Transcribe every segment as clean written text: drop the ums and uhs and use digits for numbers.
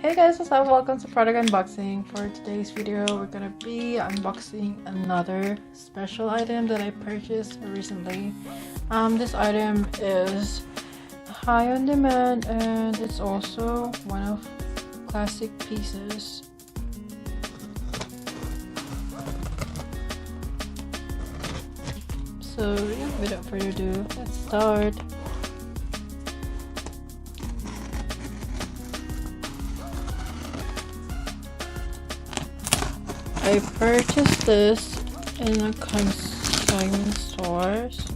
Hey guys, what's up? Welcome to product unboxing. For today's video, we're gonna be unboxing another special item that I purchased recently. This item is high on demand and it's also one of classic pieces. So yeah, without further ado, let's start. I purchased this in a consignment stores.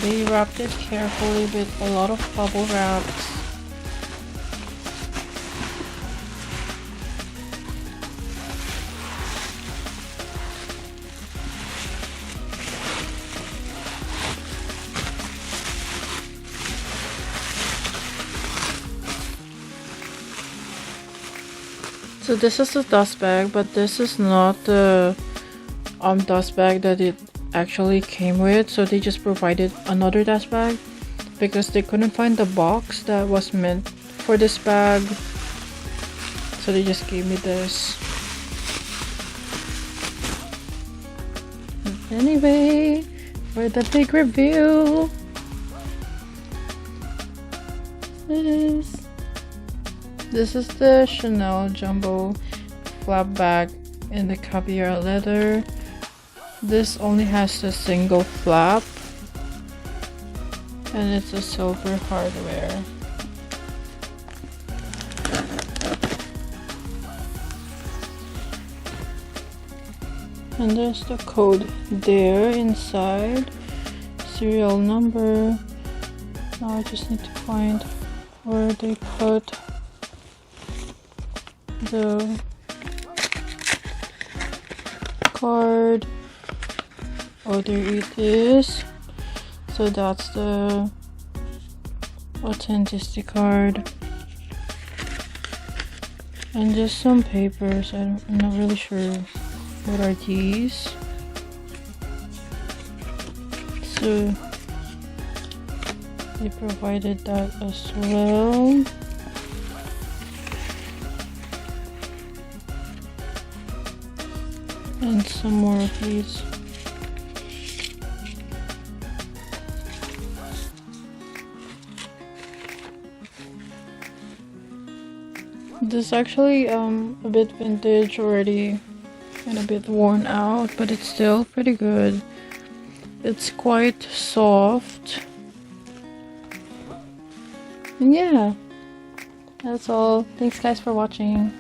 They wrapped it carefully with a lot of bubble wraps. So this is the dust bag, but this is not the dust bag that it actually came with. So they just provided another dust bag because they couldn't find the box that was meant for this bag. So they just gave me this. Anyway, for the big review, this is the Chanel Jumbo flap bag in the Caviar leather. This only has a single flap and it's a silver hardware. And there's the code there inside, serial number. Now I just need to find where they put the card. Oh, there it is. So that's the authenticity card and just some papers. I'm not really sure what are these. So they provided that as well. And some more of these. This is actually a bit vintage already and a bit worn out, but it's still pretty good. It's quite soft. And yeah, that's all. Thanks guys for watching.